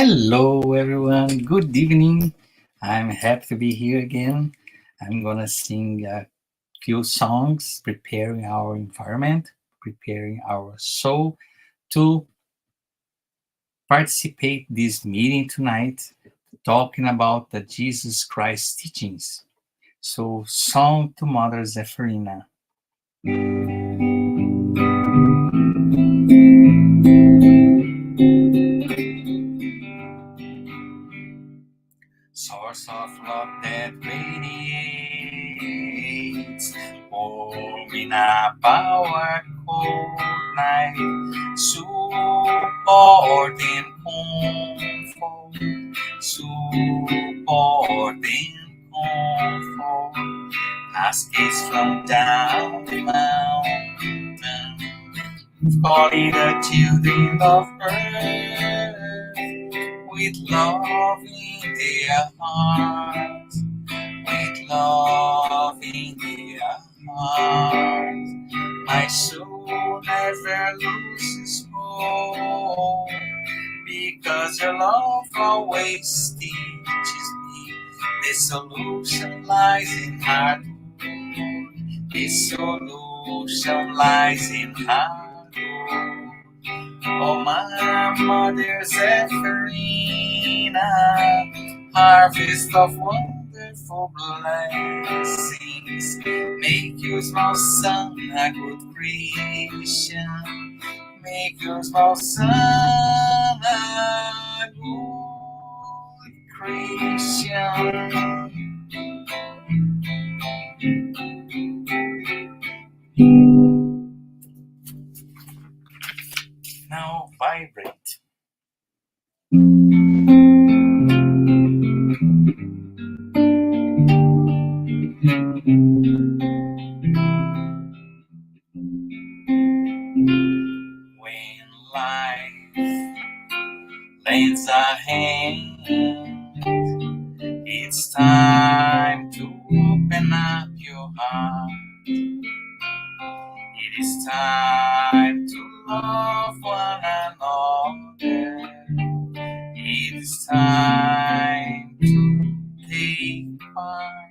Hello, everyone. Good evening. I'm happy to be here again. I'm gonna sing a few songs, preparing our environment, preparing our soul to participate this meeting tonight, talking about the Jesus Christ teachings. So, song to Mother Zephyrina. Source of love that radiates, warm in a power cold night, support and comfort, support and comfort, cascades from down the mountain, calling the children of earth with love in their hearts, with love in their hearts. My soul never loses hope, because your love always teaches me the solution lies in hard work. The solution lies in hard work. Oh, my mother Zephyrina, harvest of wonderful blessings. Make your small son a good Christian. Make your small son a good Christian. Now vibrate. When life lends a hand, it's time to open up your heart. It is time to love one another. It is time to take part.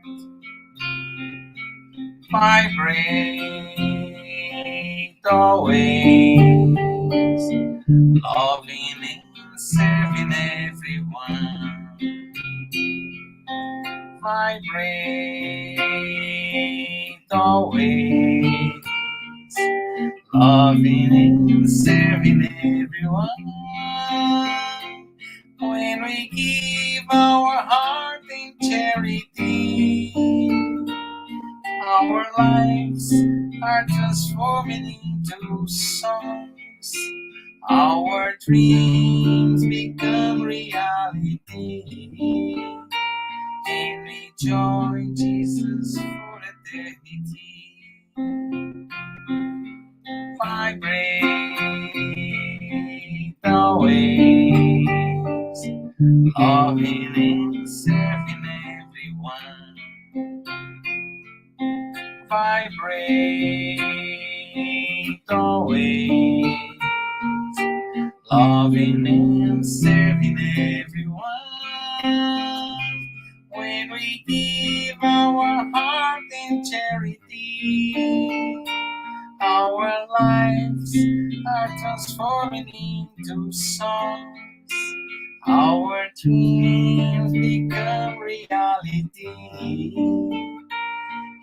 Vibrate always, loving and serving everyone. Vibrate always, loving and serving everyone. When we give our heart in charity, our lives are transforming into songs. Our dreams become reality. And we join Jesus for eternity. Vibrate always, loving and serving everyone. Vibrate always, loving and serving everyone. When we give our heart in charity, our lives are transforming into songs. Our dreams become reality.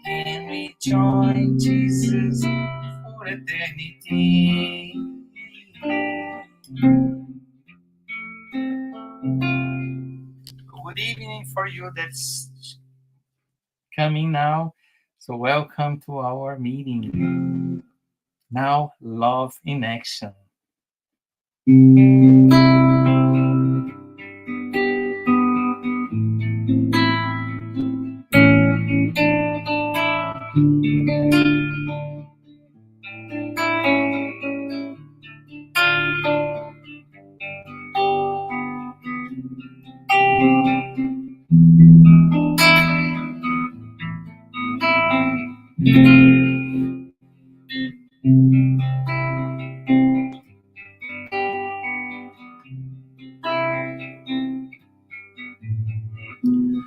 And we join Jesus for eternity. Good evening for you that's coming now. So welcome to our meeting. Now, love in action.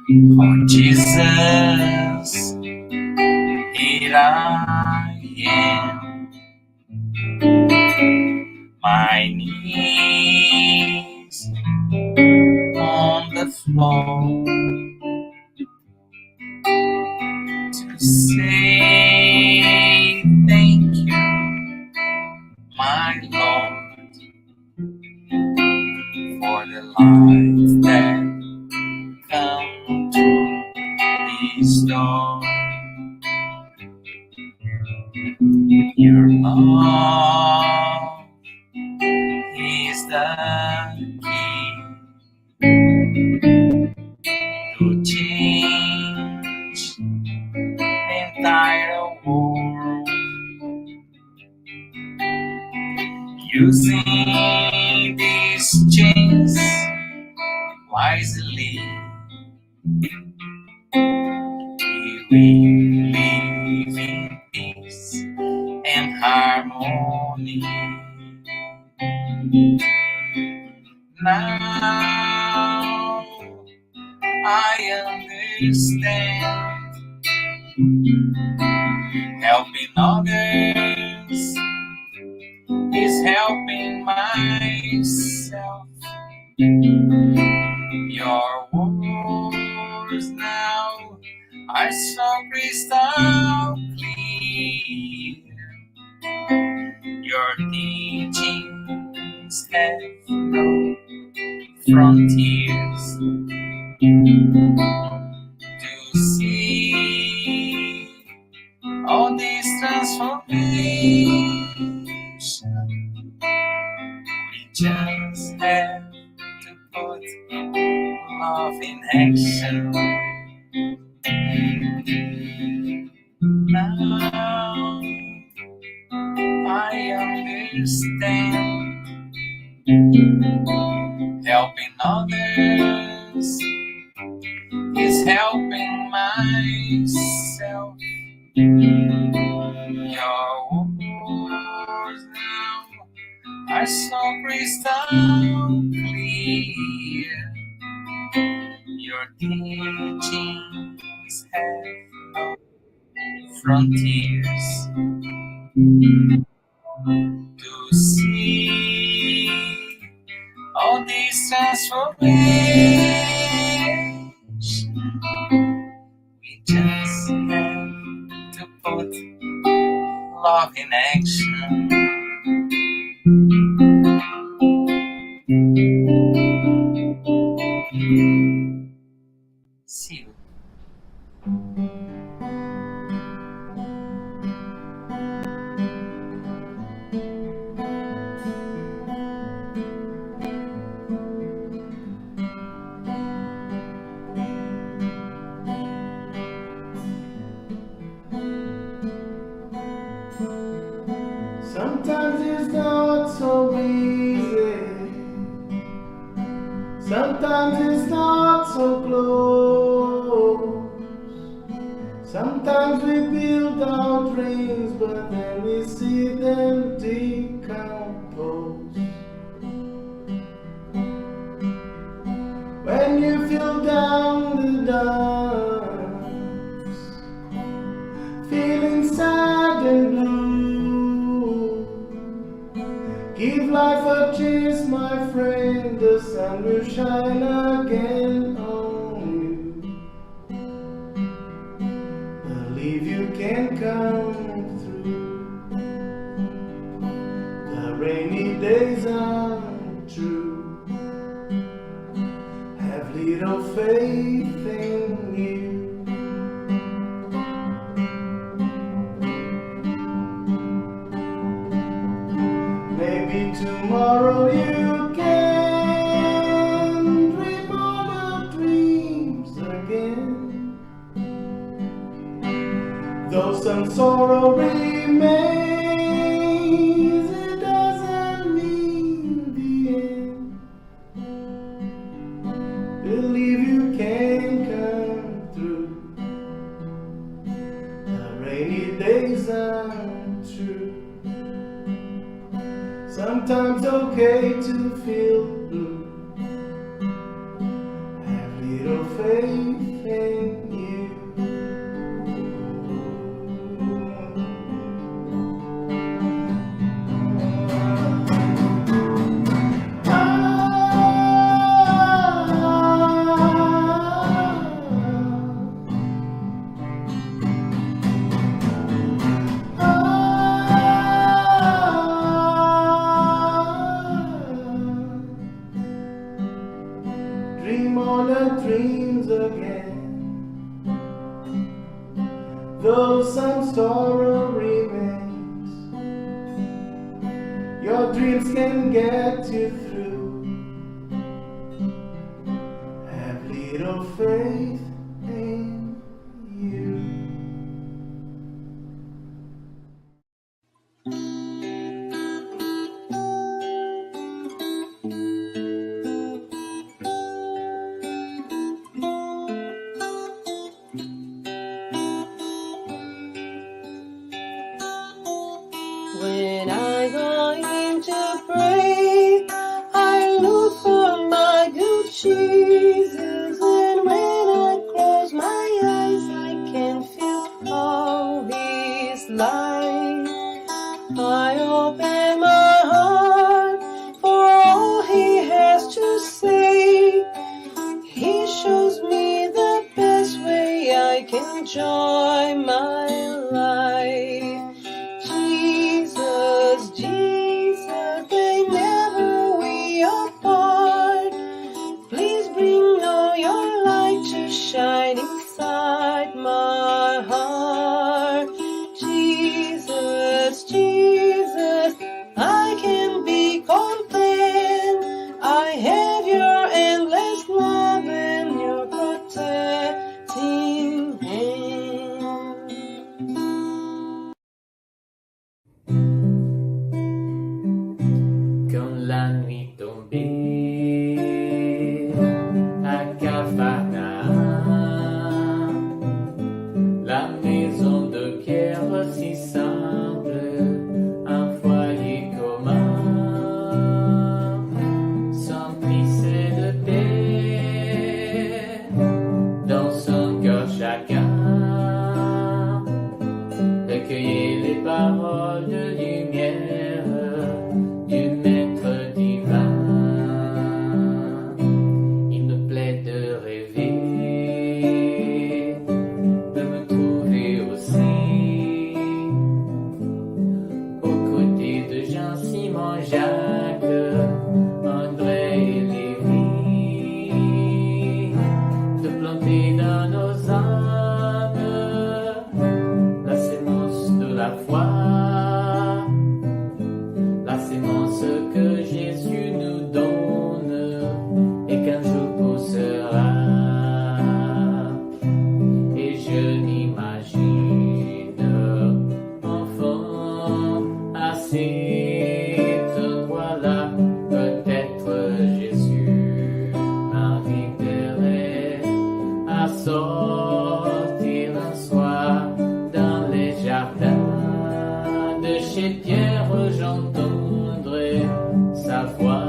Oh Jesus, here I am, my knees on the floor to say thank you, my Lord, for the life that come through this door. Your love is the key to change the entire world. Using these chains wisely, we will live in peace and harmony. Now I understand, helping others is helping myself. Your words now are so crystal clear. Your teachings have no frontiers. To see all this transformation, we just have to put love in action. Now I understand, helping others is helping myself. Your words now are so crystal clear. Your teachings have no frontiers. To see all this transformation, we just have to put love in action. See you. Sometimes it's not so easy. Sometimes it's not so close. Sometimes we build our dreams, but then we see them decompose. When you feel down the dumps, feeling sad and blue, give life a chance, my friend. The sun will shine again on you. Believe you can come through. The rainy days are true. Have little faith in you. Maybe tomorrow you can dream all your dreams again. Though some sorrow remains, it doesn't mean the end. Believe you can come through. The rainy days are true. Sometimes okay to feel blue. Have little faith in you. Dream all the dreams again, though some sorrow remains. Your dreams can get you through. Have little faith in you. When I go in to pray, I look for my good Jesus. And when I close my eyes, I can feel all His light. I open my heart for all He has to say. He shows me the best way I can enjoy my life. Jesus, they never we apart. Please bring all your light to shine inside my heart. Jesus, Jesus, I can be content. I have your endless love and your protecting hand. Quand la nuit tombait à Capharnaüm, la maison de pierre si simple, un foyer commun, s'emplissait de paix, dans son cœur chacun recueillait les paroles de lumière du Maître divin. Il me plaît de rêver, de me trouver aussi aux côtés de Jean, Simon, Jacques, André et Lévi, de planter dans nos âmes la sémence de la foi, la sémence que Jésus nous donne et qu'un jour poussera. Et je m'imagine enfant à cet endroit-là, peut-être Jésus m'inviterait à sortir un soir dans les jardins de chez Pierre. J'entendrai sa voix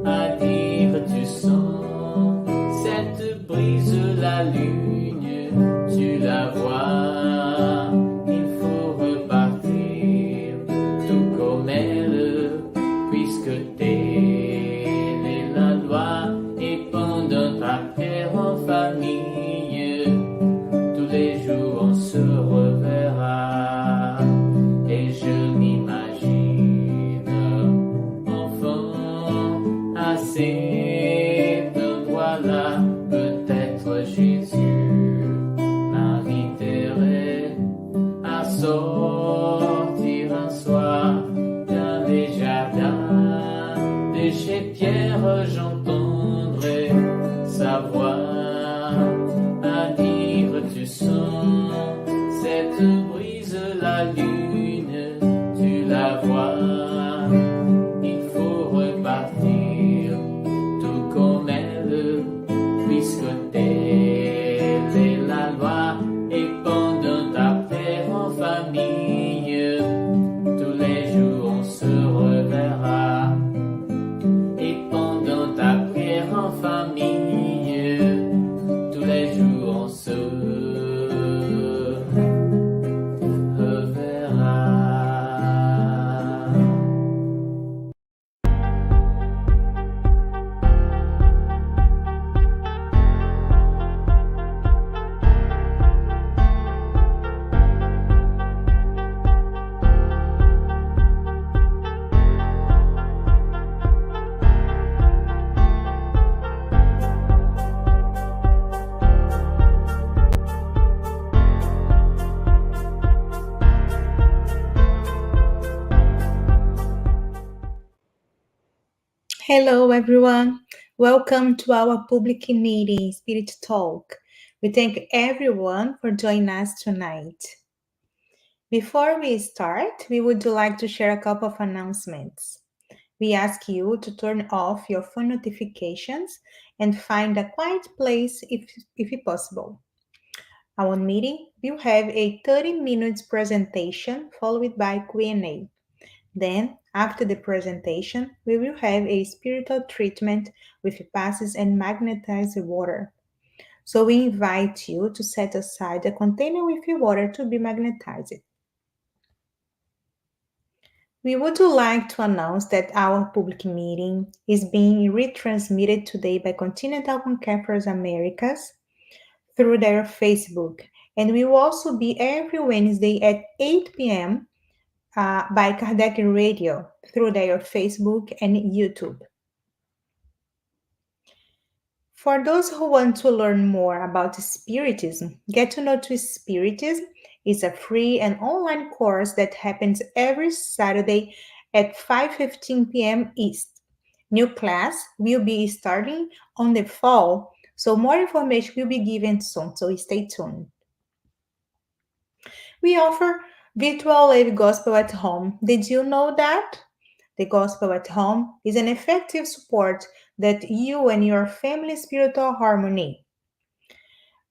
à dire: tu sens cette brise, la lune, tu la vois, il faut repartir tout comme elle, puisque telle est la loi. Et pendant ta prière en famille, tous les jours on se reverra. Et je m'imagine enfant à cet endroit-là, peut-être Jésus m'inviterait à sortir un soir dans les jardins de chez Pierre. J'entendrai sa voix à dire: tu sens cette brise, la lune, tu la vois, il faut repartir tout comme elle, puisque telle est la loi. Et pendant ta prière en famille, tous les jours on se reverra. Et pendant ta prière en famille, tous les Hello, everyone. Welcome to our public meeting, Spirit Talk. We thank everyone for joining us tonight. Before we start, we would like to share a couple of announcements. We ask you to turn off your phone notifications and find a quiet place if possible. Our meeting will have a 30 minutes presentation followed by Q&A. Then, after the presentation, we will have a spiritual treatment with passes and magnetized water. So we invite you to set aside a container with your water to be magnetized. We would like to announce that our public meeting is being retransmitted today by Continental Concaffers Americas through their Facebook, and we will also be every Wednesday at 8 p.m. By Kardec Radio through their Facebook and YouTube. For those who want to learn more about Spiritism, Get to Know to Spiritism is a free and online course that happens every Saturday at 5:15 p.m. East. New class will be starting on the fall, so more information will be given soon, so stay tuned. We offer virtual live gospel at home. Did you know that? The gospel at home is an effective support that you and your family's spiritual harmony.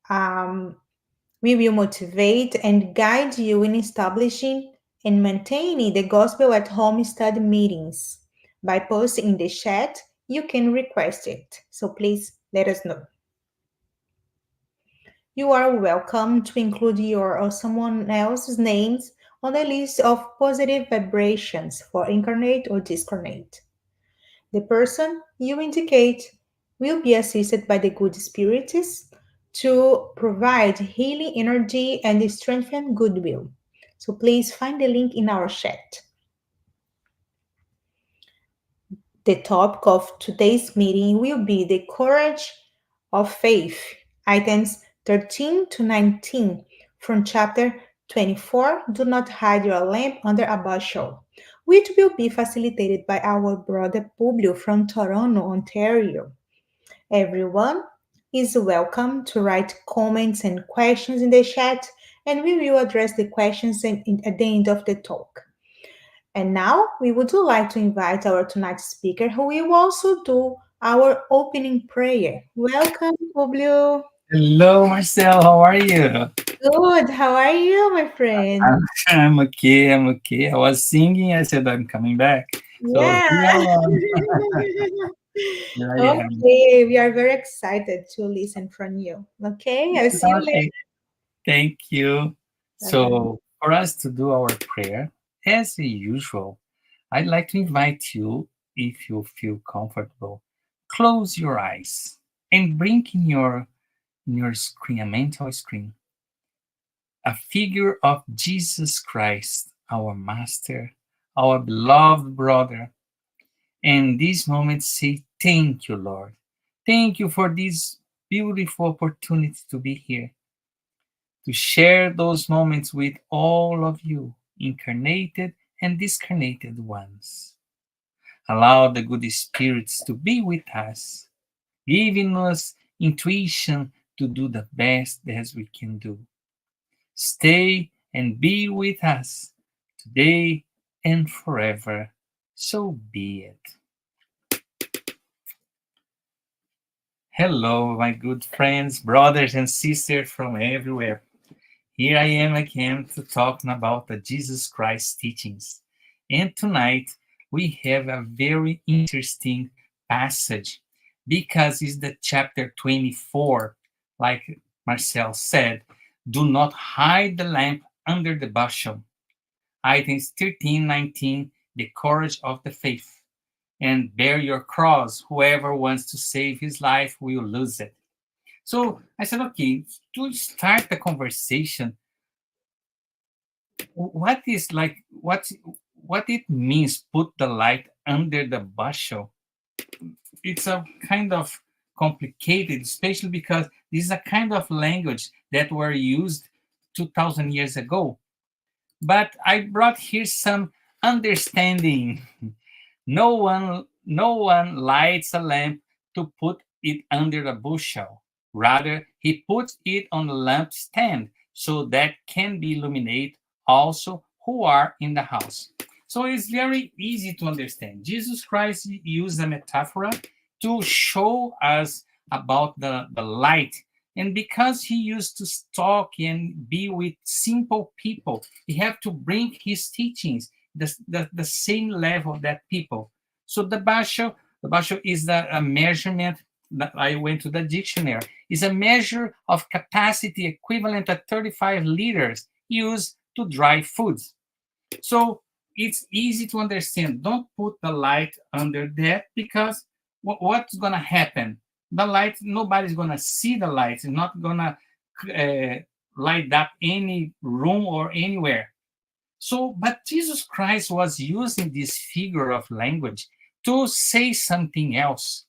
Um, we will motivate and guide you in establishing and maintaining the gospel at home study meetings. By posting in the chat, you can request it. So please let us know. You are welcome to include your or someone else's names on the list of positive vibrations for incarnate or discarnate. The person you indicate will be assisted by the good spiritists to provide healing energy and strengthen goodwill. So please find the link in our chat. The topic of today's meeting will be the courage of faith, items 13 to 19 from chapter 24, Do Not Hide Your Lamp Under a Bushel, which will be facilitated by our brother Publio from Toronto, Ontario. Everyone is welcome to write comments and questions in the chat, and we will address the questions at the end of the talk. And now we would like to invite our tonight's speaker, who will also do our opening prayer. Welcome, Publio. Hello, Marcel. How are you? Good. How are you, my friend? I'm okay. I'm okay. I was singing. I said I'm coming back. So Yeah. here I am. Here I am. Okay. We are very excited to listen from you. Okay. I'll see you later. Okay. Thank you. Bye-bye. So for us to do our prayer, as usual, I'd like to invite you, if you feel comfortable, close your eyes and bring in your screen, a mental screen, a figure of Jesus Christ, our Master, our beloved brother. And this moment say, thank you, Lord. Thank you for this beautiful opportunity to be here, to share those moments with all of you, incarnated and discarnated ones. Allow the good spirits to be with us, giving us intuition to do the best as we can do. Stay and be with us today and forever. So be it. Hello, my good friends, brothers, and sisters from everywhere. Here I am again to talk about the Jesus Christ teachings. And tonight we have a very interesting passage because it's the chapter 24, like Marcel said, do not hide the lamp under the bushel. Items 13, 19, the courage of the faith. And bear your cross. Whoever wants to save his life will lose it. So I said, okay, to start the conversation, what is like what it means put the light under the bushel? It's a kind of complicated, especially because this is a kind of language that were used 2000 years ago. But I brought here some understanding. No one no one lights a lamp to put it under a bushel. Rather, he puts it on a lampstand so that can be illuminate also who are in the house. So it's very easy to understand. Jesus Christ used a metaphor to show us about the light. And because he used to talk and be with simple people, he had to bring his teachings the same level that people. So the basho is a measurement that I went to the dictionary, is a measure of capacity equivalent to 35 liters used to dry foods. So it's easy to understand. Don't put the light under that because what's going to happen? The light, nobody's going to see the light. It's not going to light up any room or anywhere. So, but Jesus Christ was using this figure of language to say something else.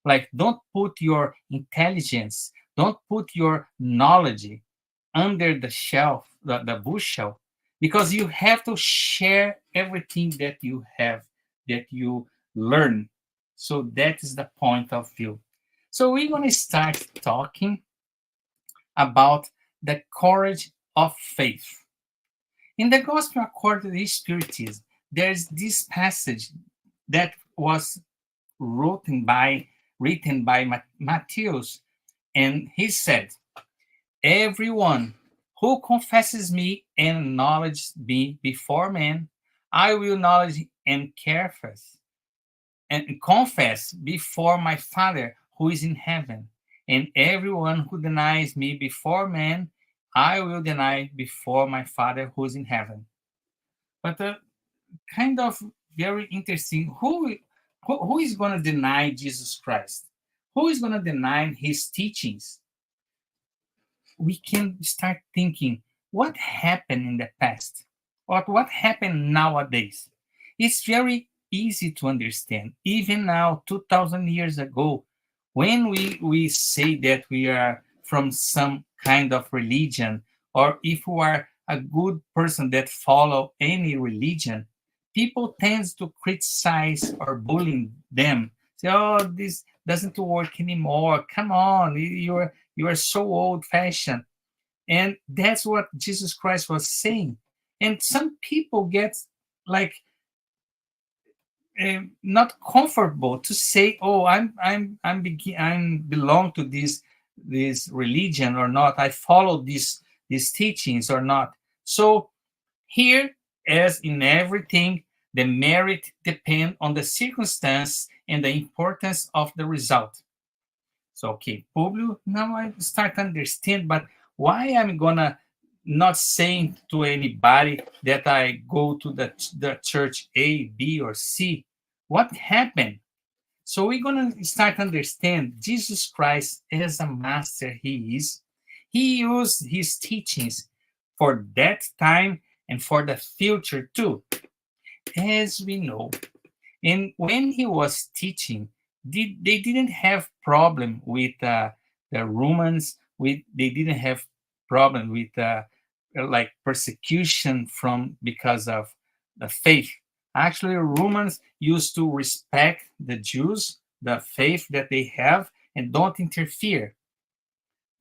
Like, don't put your intelligence, don't put your knowledge under the shelf, the bushel, because you have to share everything that you have, that you learn. So that is the point of view. So we're going to start talking about the courage of faith. In the Gospel according to Spiritism, there's this passage that was written by Matthias, and he said, "Everyone who confesses me and acknowledges me before men, I will acknowledge and confess before my Father who is in heaven. And everyone who denies me before men, I will deny before my Father who is in heaven." But kind of very interesting. Who is going to deny Jesus Christ? Who is going to deny his teachings? We can start thinking what happened in the past or what happened nowadays. It's very easy to understand. Even now, 2,000 years ago, when we say that we are from some kind of religion, or if we are a good person that follow any religion, people tend to criticize or bullying them. Say, "Oh, this doesn't work anymore. Come on, you are so old-fashioned." And that's what Jesus Christ was saying. And some people get like not comfortable to say, "Oh, I'm belong to this religion or not. I follow these teachings or not." So here, as in everything, the merit depend on the circumstance and the importance of the result. So, okay, Publio, now I start to understand, but why I'm gonna not saying to anybody that I go to the church A, B, or C? What happened? So we're gonna start to understand Jesus Christ as a master he is. He used his teachings for that time and for the future too. As we know, and when he was teaching, they didn't have problem with the Romans. They didn't have problem with like persecution from because of the faith. Actually, Romans used to respect the Jews, the faith that they have, and don't interfere.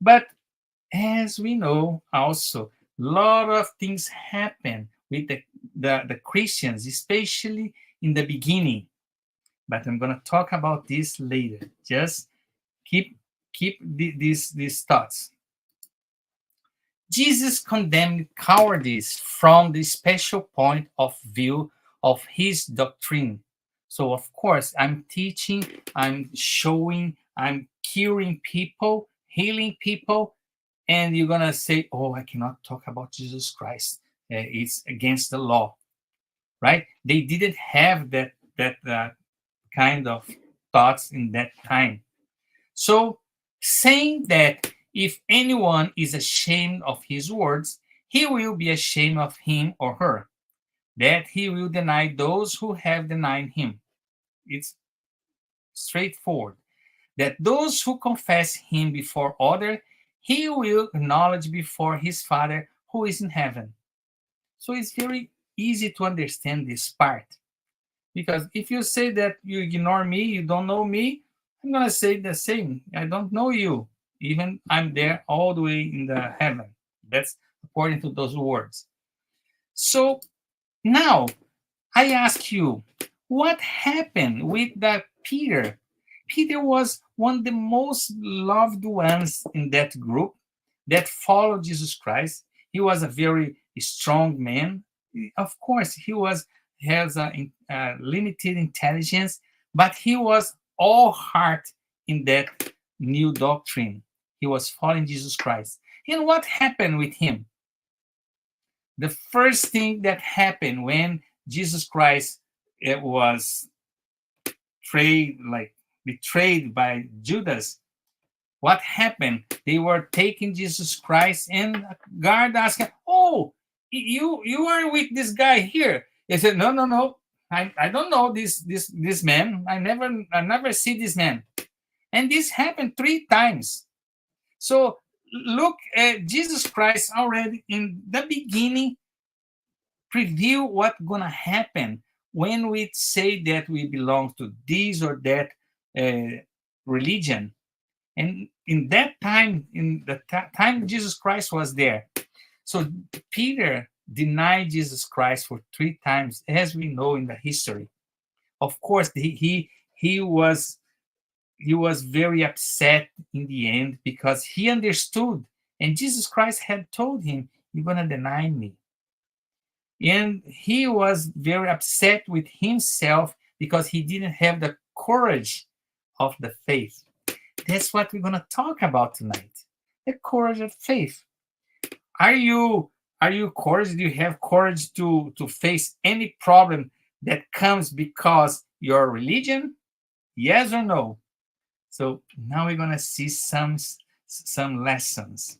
But as we know, also a lot of things happen with the Christians, especially in the beginning, but I'm going to talk about this later. Just keep these thoughts. Jesus condemned cowardice from the special point of view of his doctrine. So of course, I'm teaching, I'm showing, I'm curing people, healing people, and you're gonna say, "Oh, I cannot talk about Jesus Christ. It's against the law," right? They didn't have that kind of thoughts in that time. So, saying that if anyone is ashamed of his words, he will be ashamed of him or her, that he will deny those who have denied him. It's straightforward. That those who confess him before others, he will acknowledge before his Father who is in heaven. So it's very easy to understand this part. Because if you say that you ignore me, you don't know me, I'm going to say the same. I don't know you. Even I'm there all the way in the heaven. That's according to those words. So now I ask you, what happened with that Peter? Peter was one of the most loved ones in that group that followed Jesus Christ. He was a very strong man. Of course, he was has a limited intelligence, but he was all heart in that new doctrine. He was following Jesus Christ. And what happened with him? The first thing that happened when Jesus Christ was betrayed by Judas, what happened? They were taking Jesus Christ, and a guard asked him, "Oh, you are with this guy here?" He said, "No, no, no. I don't know this man. I never see this man." And this happened 3 times. So look at Jesus Christ already in the beginning preview what's gonna happen when we say that we belong to this or that religion. And in that time, in the time Jesus Christ was there, so Peter denied Jesus Christ for 3 times, as we know in the history. Of course, he was very upset in the end because he understood, and Jesus Christ had told him, "You're gonna deny me." And he was very upset with himself because he didn't have the courage of the faith. That's what we're going to talk about tonight. The courage of faith. Are you courage? Do you have courage to face any problem that comes because your religion? Yes or no? So now we're going to see some lessons.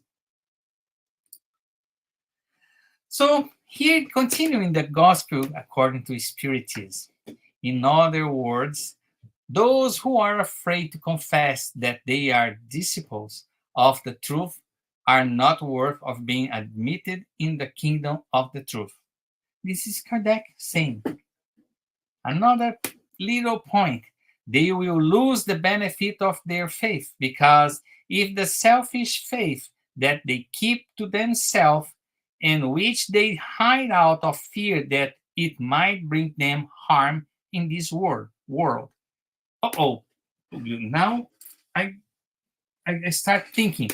So here, continuing the gospel according to Spiritism. In other words, those who are afraid to confess that they are disciples of the truth are not worth of being admitted in the kingdom of the truth. This is Kardec saying. Another little point. They will lose the benefit of their faith because if the selfish faith that they keep to themselves and which they hide out of fear that it might bring them harm in this world. Uh-oh. Now I start thinking.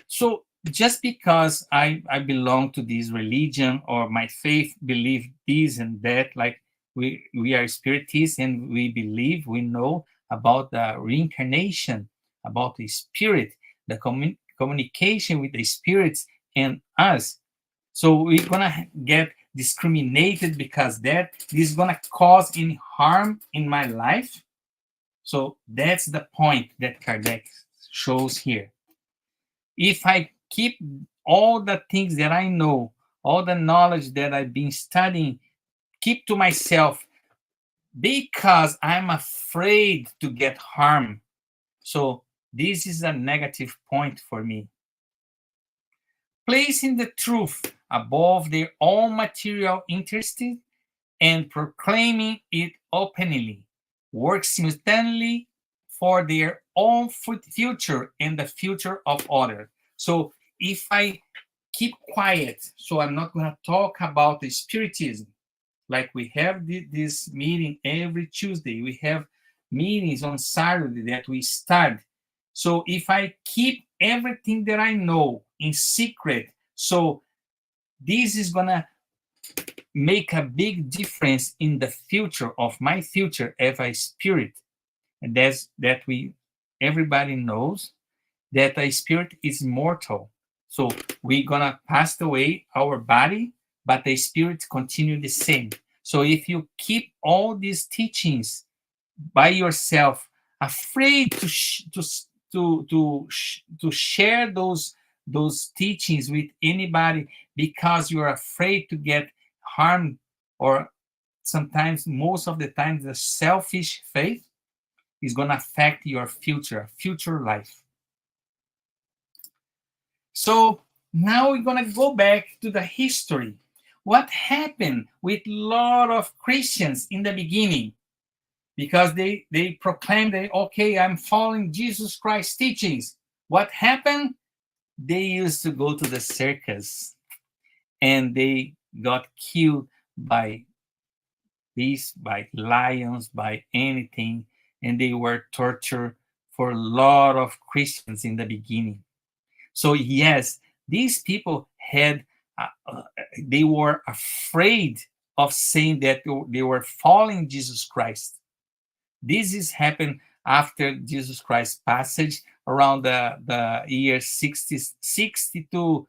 So just because I belong to this religion or my faith believe this and that, like we are spiritists and we know about the reincarnation, about the spirit, the communication with the spirits and us. So we're gonna get discriminated because this is gonna cause any harm in my life. So that's the point that Kardec shows here. If I keep all the things that I know, all the knowledge that I've been studying, keep to myself because I'm afraid to get harmed. So this is a negative point for me. Placing the truth above their own material interests and proclaiming it openly works simultaneously for their own future and the future of others. So if I keep quiet, so I'm not going to talk about the Spiritism, like we have this meeting every Tuesday, we have meetings on Saturday that we start. So if I keep everything that I know in secret, so this is going to make a big difference in the future of my future as a spirit. And that's that everybody knows that a spirit is mortal. So we're gonna pass away our body, but the spirit continue the same. So if you keep all these teachings by yourself, afraid to share those teachings with anybody because you're afraid to get harmed, or sometimes most of the time the selfish faith is going to affect your future life. So now we're going to go back to the history. what happened with a lot of Christians in the beginning, because they proclaimed that, okay, I'm following Jesus Christ's teachings. What happened? They used to go to the circus and they got killed by beasts, by lions, by anything, and they were tortured for a lot of Christians in the beginning. So yes, these people had, they were afraid of saying that they were following Jesus Christ. This is happened after Jesus Christ's passage around the year 60 to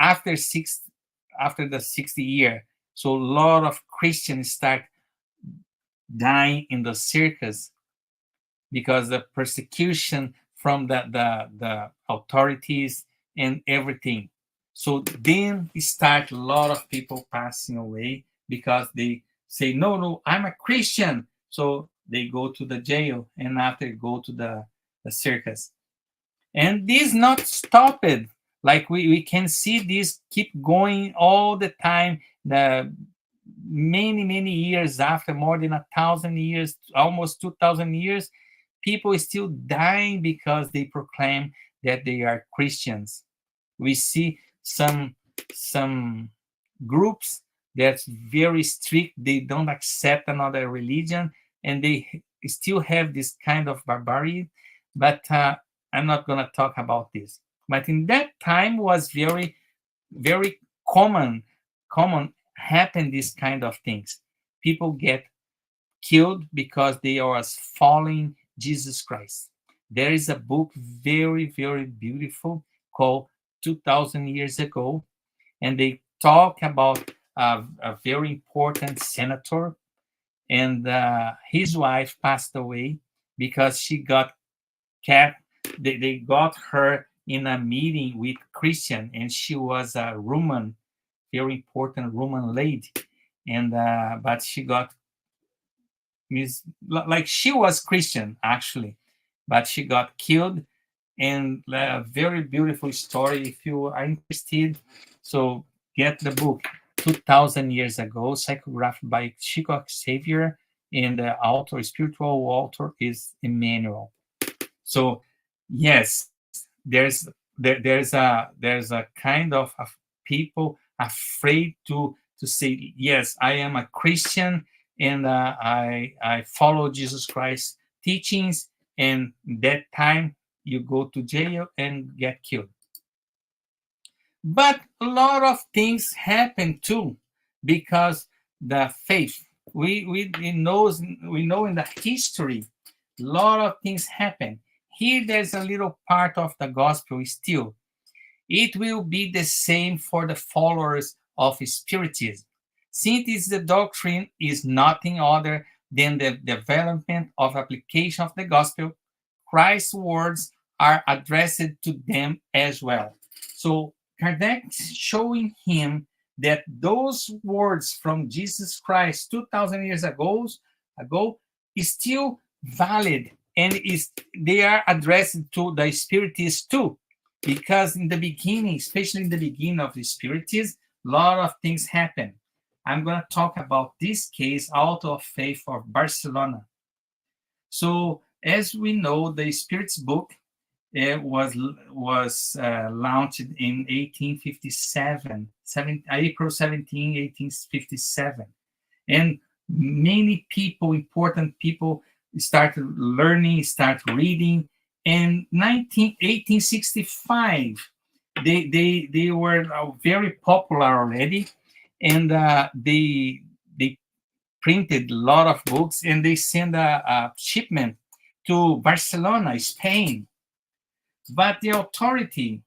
after 60, after the 60 year. So a lot of Christians start dying in the circus because the persecution from the authorities and everything. So then start a lot of people passing away because they say, no, no, I'm a Christian. So they go to the jail and after go to the circus. And this not stopped. Like we can see this keep going all the time. The many years after, more than 1,000 years, almost 2,000 years, people is still dying because they proclaim that they are Christians. We see some groups that's very strict. They don't accept another religion, and they still have this kind of barbarity. But I'm not going to talk about this. But in that time was very common happen these kind of things. People get killed because they are following Jesus Christ. There is a book very beautiful called 2000 Years Ago, and they talk about a very important senator, and his wife passed away because she got kept. They got her in a meeting with Christian, and she was a Roman, very important Roman lady, and but she got like she was Christian actually, but she got killed. And a very beautiful story. If you are interested, so get the book 2000 Years Ago, psychographed by Chico Xavier, and the author, spiritual author, is Emmanuel. So yes, there's a kind of people afraid to say, yes, I am a Christian, and I follow Jesus Christ's teachings, and that time you go to jail and get killed. But a lot of things happen too, because the faith, we know in the history, a lot of things happen. Here there's a little part of the gospel still. It will be the same for the followers of Spiritism, since the doctrine is nothing other than the development of application of the gospel. Christ's words are addressed to them as well. So Kardec showing him that those words from Jesus Christ 2,000 years ago is still valid, and they are addressed to the Spiritists too, because in the beginning, especially in the beginning of the Spiritism, a lot of things happen. I'm going to talk about this case out of Faith of Barcelona. So as we know, the Spirit's book was launched in 1857, April 17, 1857. And many people, important people, started learning, start reading. And 1865, they were very popular already, and they printed a lot of books, and they sent a shipment to Barcelona, Spain. But the authority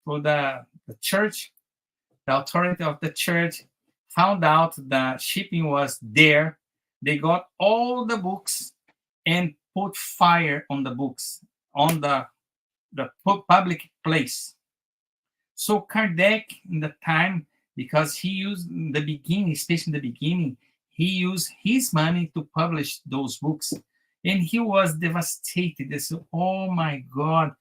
for the church, the authority of the church, found out the shipping was there. They got all the books and put fire on the books on the public place. So Kardec, in the time, because he used in the beginning, especially in the beginning, he used his money to publish those books, and he was devastated. They said, "Oh my God,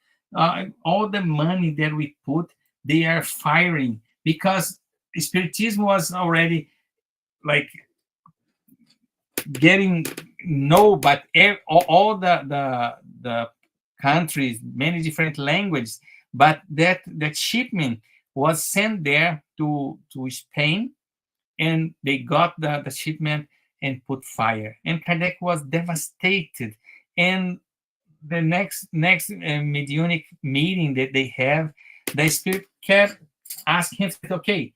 all the money that we put, they are firing," because Spiritism was already like getting know, but all the countries, many different languages, but that shipment was sent there to Spain, and they got the shipment and put fire, and Kardec was devastated. And the next mediunic meeting that they have, the spirit kept asking him, okay,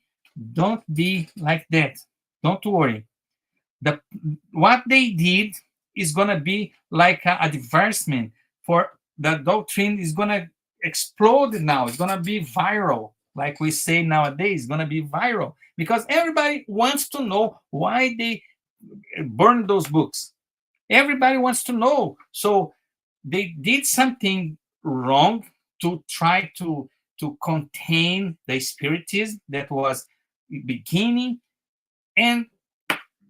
don't be like that, don't worry, the what they did is going to be like a advancement for the doctrine, is going to explode now, it's going to be viral, like we say nowadays, it's going to be viral, because everybody wants to know why they burned those books. Everybody wants to know. So they did something wrong to try to contain the spiritism that was beginning, and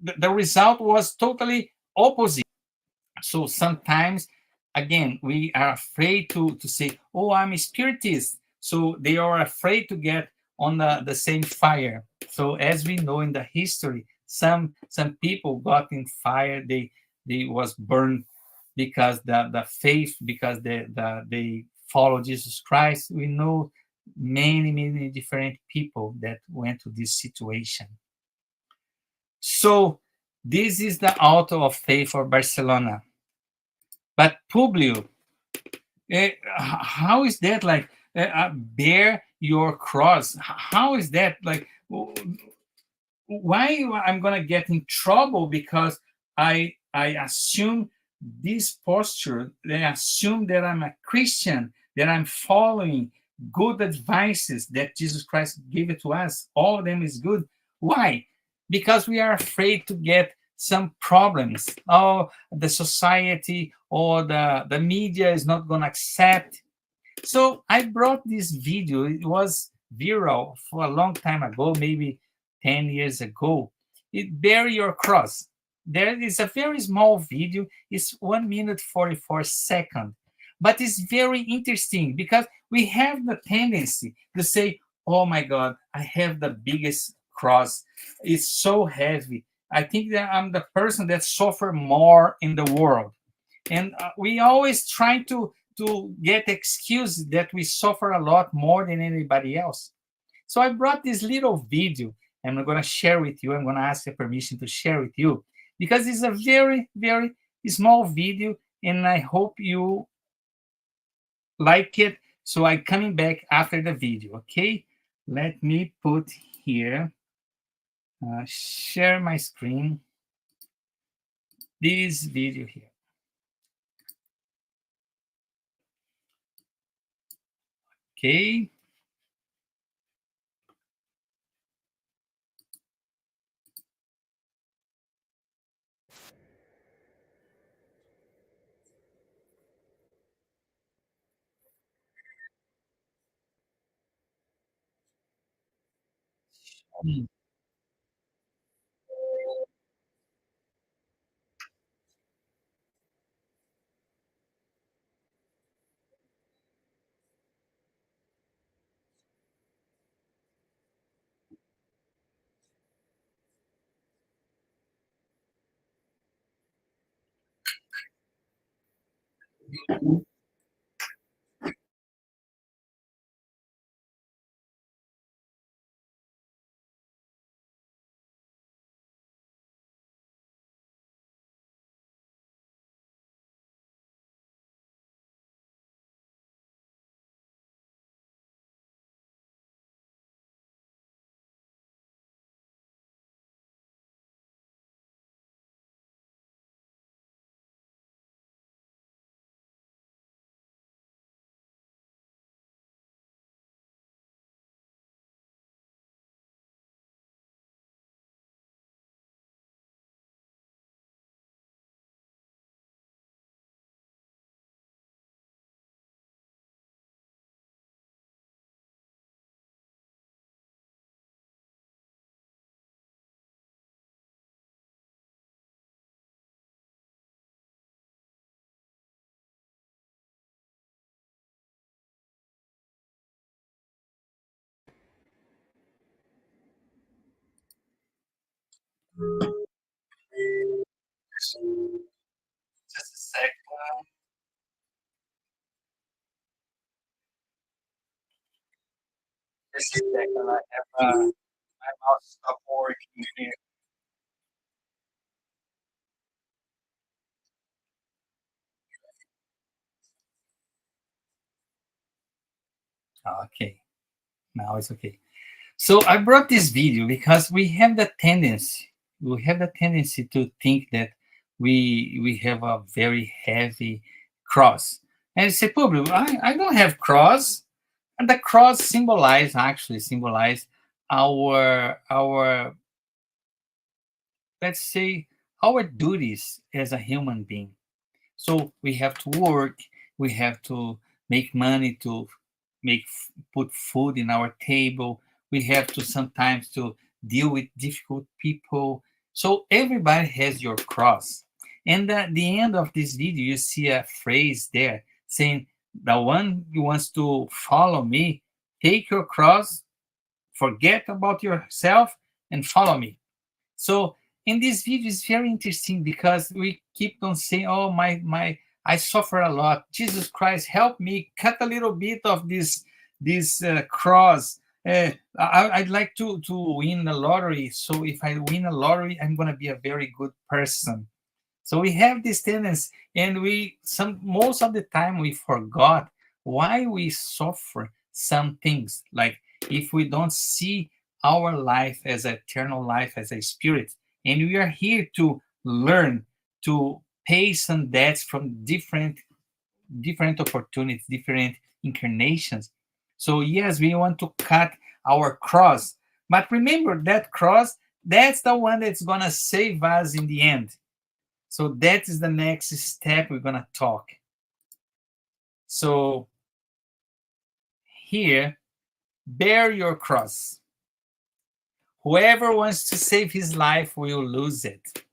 the result was totally opposite. So sometimes, again, we are afraid to say, oh, I'm a spiritist. So they are afraid to get on the same fire. So as we know in the history, some people got in fire, they was burned because the faith, because they follow Jesus Christ. We know many different people that went to this situation. So this is the author of faith for Barcelona. But Publio, how is that like bear your cross? How is that like? Why I'm gonna get in trouble because I assume this posture? They assume that I'm a Christian, that I'm following good advices that Jesus Christ gave it to us. All of them is good. Why? Because we are afraid to get some problems. Oh, the society or the media is not going to accept. So I brought this video. It was viral for a long time ago, maybe 10 years ago. It Bury Your Cross. There is a very small video. It's 1 minute 44 seconds. But it's very interesting because we have the tendency to say, oh my God, I have the biggest cross. It's so heavy. I think that I'm the person that suffer more in the world. And we always try to get excuse that we suffer a lot more than anybody else. So I brought this little video and I'm going to share with you. I'm going to ask your permission to share with you because it's a very small video and I hope you like it. So I'm coming back after the video, okay? Let me put here, share my screen, this video here. Okay. Just a second. Just a second. I have my mouse stop working here. Okay, now it's okay. So I brought this video because we have the tendency to think that we have a very heavy cross. And you say, Pablo, I don't have cross. And the cross symbolize our let's say our duties as a human being. So we have to work, we have to make money to put food in our table. We have to sometimes to deal with difficult people. So everybody has your cross. And at the end of this video, you see a phrase there saying, "The one who wants to follow me, take your cross, forget about yourself, and follow me." So in this video is very interesting because we keep on saying, "Oh my, I suffer a lot. Jesus Christ, help me cut a little bit of this cross. I'd like to win the lottery. So if I win a lottery, I'm gonna be a very good person." So we have this tendency, and we some most of the time we forgot why we suffer some things. Like if we don't see our life as eternal life, as a spirit, and we are here to learn to pay some debts from different opportunities, different incarnations. So yes, we want to cut our cross, but remember that cross, that's the one that's gonna save us in the end. So that is the next step we're gonna talk. So here, bear your cross. Whoever wants to save his life will lose it.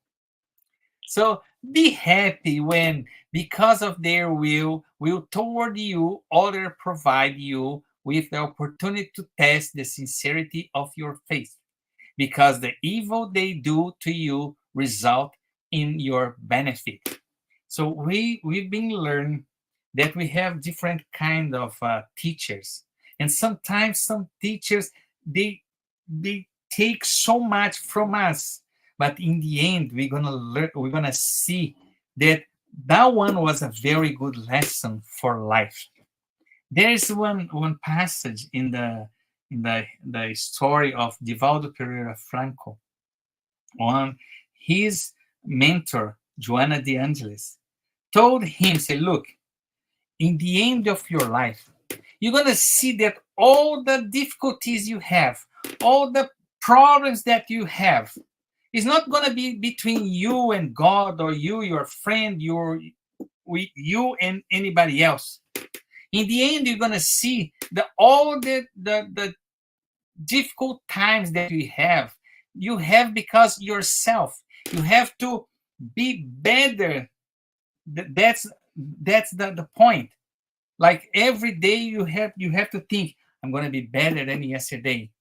So be happy when, because of their will toward you, others provide you with the opportunity to test the sincerity of your faith, because the evil they do to you result in your benefit. So we've been learned that we have different kind of teachers, and sometimes some teachers they take so much from us, but in the end we're gonna see that that one was a very good lesson for life. There is one passage in the story of Divaldo Pereira Franco on his mentor Joana de Angelis told him, say, look, in the end of your life, you're going to see that all the difficulties you have, all the problems that you have, is not going to be between you and God, or you, your friend, you and anybody else. In the end, you're going to see that all the difficult times that you have because yourself. You have to be better. That's the point. Like every day you have to think, I'm going to be better than yesterday.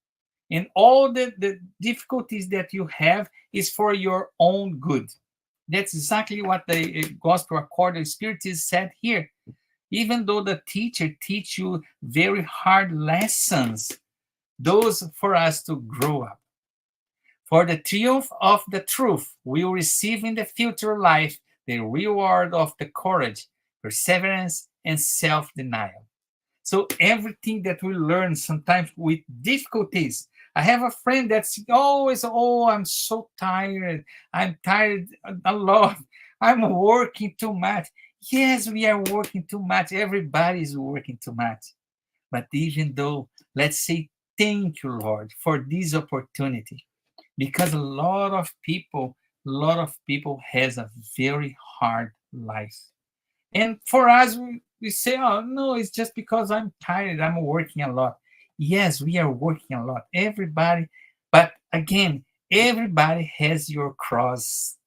And all the difficulties that you have is for your own good. That's exactly what the gospel according to Spiritist said here. Even though the teacher teach you very hard lessons, those for us to grow up. For the triumph of the truth will receive in the future life the reward of the courage, perseverance, and self-denial. So everything that we learn sometimes with difficulties. I have a friend that's always, oh, I'm so tired. I'm tired a lot. I'm working too much. Yes, we are working too much. Everybody is working too much. But even though, let's say, thank you, Lord, for this opportunity. Because a lot of people has a very hard life. And for us, we say, oh, no, it's just because I'm tired, I'm working a lot. Yes, we are working a lot. Everybody, but again, everybody has your cross.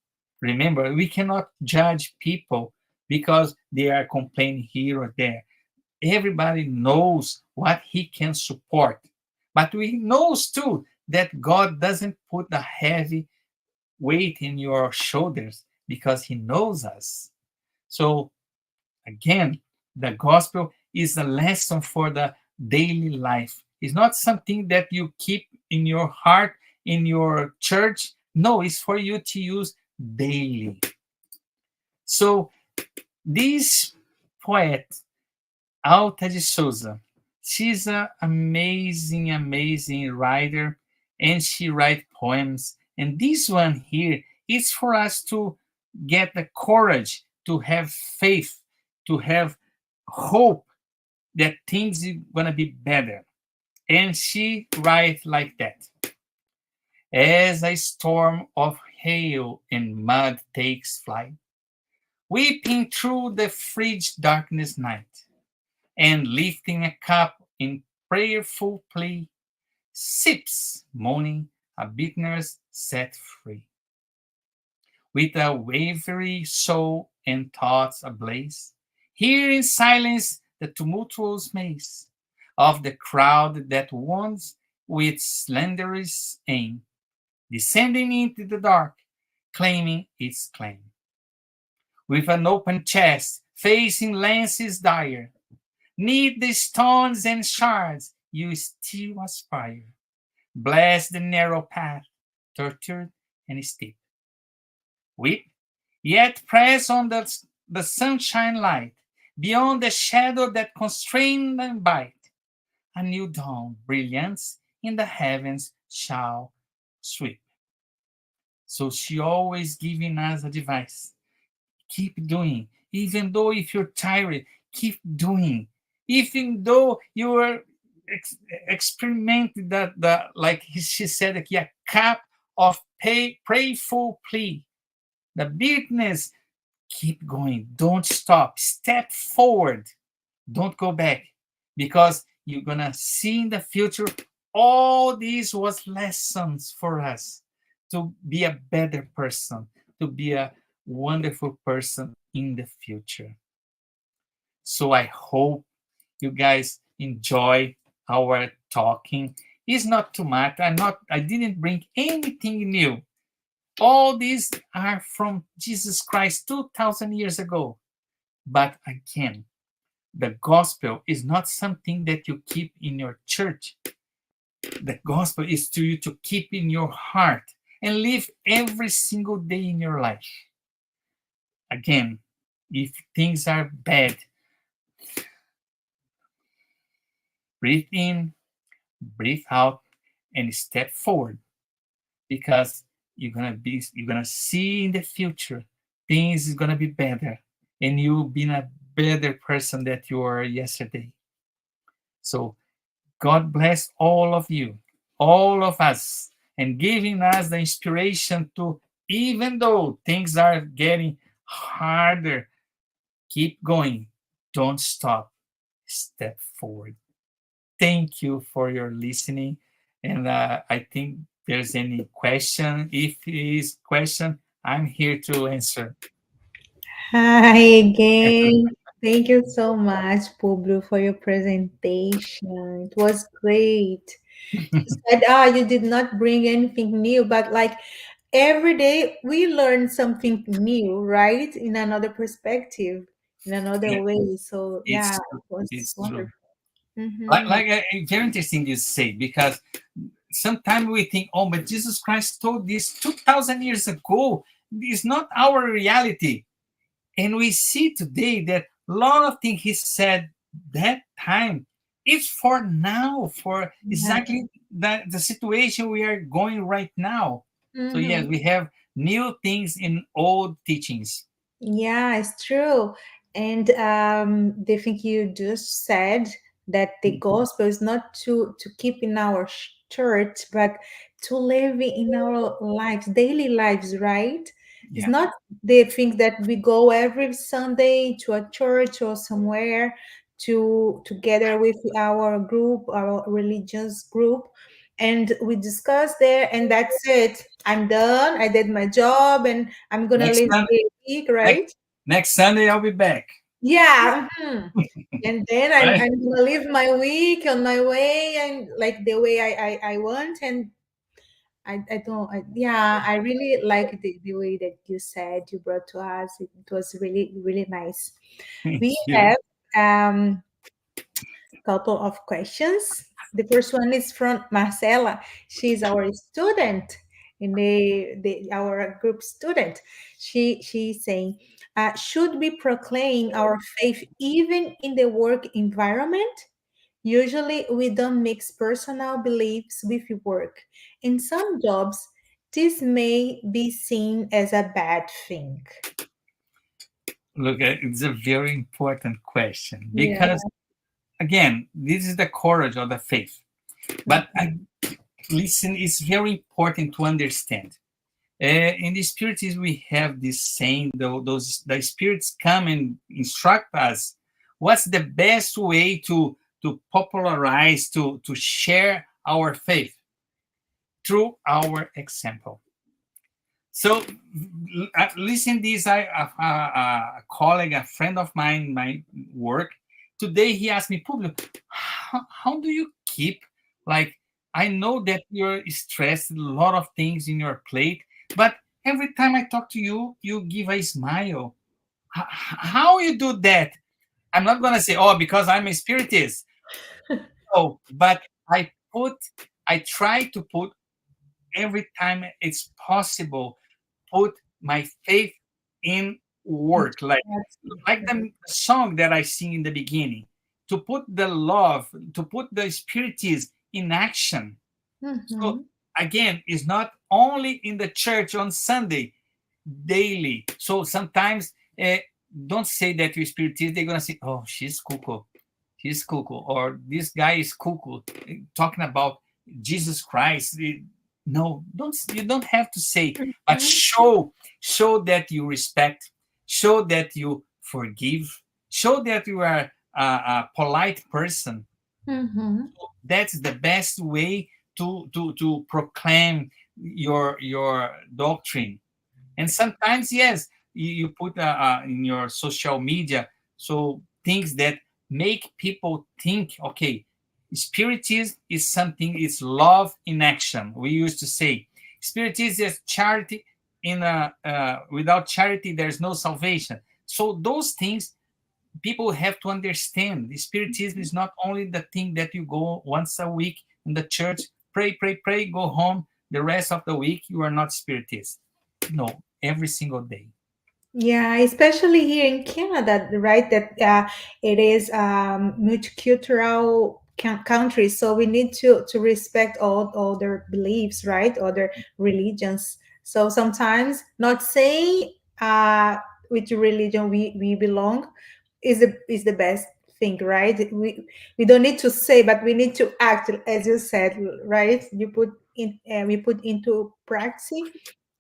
Remember, we cannot judge people because they are complaining here or there. Everybody knows what he can support. But we knows too that God doesn't put the heavy weight in your shoulders because he knows us. So again, the gospel is a lesson for the daily life. It's not something that you keep in your heart, in your church. No, it's for you to use daily. So this poet, Alta de Souza, she's an amazing, amazing writer, and she writes poems. And this one here is for us to get the courage, to have faith, to have hope that things are gonna be better. And she writes like that. As a storm of hail and mud takes flight, weeping through the frigid darkness night, and lifting a cup in prayerful plea, sips, moaning, a bitterness set free. With a wavery soul and thoughts ablaze, hear in silence the tumultuous maze of the crowd that once with slenderest aim, descending into the dark, claiming its claim. With an open chest, facing lances dire, 'neath the stones and shards you still aspire. Bless the narrow path, tortured and steep. Weep, yet press on the sunshine light, beyond the shadow that constrain and bite. A new dawn, brilliance in the heavens shall sweep. So she always giving us advice. Keep doing. Even though if you're tired, keep doing. Even though you are experimenting that like she said aqui, a cup of prayerful plea. The bitterness, keep going. Don't stop. Step forward. Don't go back. Because you're gonna see in the future all these was lessons for us to be a better person, to be a wonderful person in the future. So I hope you guys enjoy our talking. It's not too much. I didn't bring anything new. All these are from Jesus Christ 2000 years ago. But again, the gospel is not something that you keep in your church. The gospel is to you to keep in your heart and live every single day in your life. Again, if things are bad, breathe in, breathe out, and step forward, because you're gonna see in the future things is gonna be better, and you'll be a better person that you were yesterday. So God bless all of you, all of us, and giving us the inspiration to, even though things are getting harder, keep going. Don't stop. Step forward. Thank you for your listening. And I think there's any question. If there is question, I'm here to answer. Hi again. Thank you so much, Pablo, for your presentation. It was great. You said, you did not bring anything new, but like every day we learn something new, right? In another perspective, in another Yeah, way. So yeah, it's it was it's true. wonderful. Like, Mm-hmm. like very interesting you say, because sometimes we think, oh, but Jesus Christ told this 2000 years ago. It's not our reality. And we see today that a lot of things he said that time is for now, for Yeah. exactly the situation we are going right now. So yes, Mm-hmm. we have new things in old teachings. Yeah, it's true. And the thing you just said, that the gospel is not to keep in our church, but to live in our lives, daily lives, right? It's Yeah. not the thing that we go every Sunday to a church or somewhere to together with our group, our religious group, and we discuss there, and that's it. I'm done. I did my job, and I'm gonna Next live time, the week, next, right? next Sunday I'll be back. Yeah. Mhm. And then Right? I'm gonna live my week on my way and like the way I want, and I don't. Yeah, I really like the way that you said you brought to us. It was really really nice. Thank We you. have couple of questions. The first one is from Marcela. She's our student in our group student. She's saying, should we proclaim our faith even in the work environment? Usually, we don't mix personal beliefs with work. In some jobs, this may be seen as a bad thing. Look, it's a very important question Yeah. because, again, this is the courage of the faith. But listen, it's very important to understand. In the spiritism, we have this saying, though, those the spirits come and instruct us what's the best way to popularize, to share our faith through our example. So, listen, this a colleague, a friend of mine, in my work today, he asked me, Publio, how do you keep, like, I know that you're stressed, a lot of things in your plate, but every time I talk to you, you give a smile. How you do that? I'm not gonna say, oh, because I'm a spiritist. Oh, but I try to put every time it's possible, put my faith in work, like the song that I sing in the beginning, to put the love, to put the spiritism in action. So Mm-hmm. again, it's not only in the church on Sunday, daily. So sometimes, don't say that you're spiritist. They're gonna say, "Oh, she's cuckoo, he's cuckoo," or "This guy is cuckoo," talking about Jesus Christ. No, don't, you don't have to say, but Mm-hmm. show that you respect, show that you forgive, show that you are a polite person. Mm-hmm. That's the best way to proclaim your doctrine. And sometimes, yes, you put in your social media so things that make people think, okay, spiritism is something, it's love in action. We used to say spiritism is charity in a without charity there's no salvation. So those things people have to understand. The spiritism is not only the thing that you go once a week in the church, pray, pray, pray, go home. The rest of the week you are not spiritist. No, every single day. Yeah, especially here in Canada, right? That it is multicultural country, so we need to respect all their beliefs, right? All their religions. So sometimes not saying which religion we belong is the best thing, right? We don't need to say, but we need to act, as you said, right? You put in we put into practice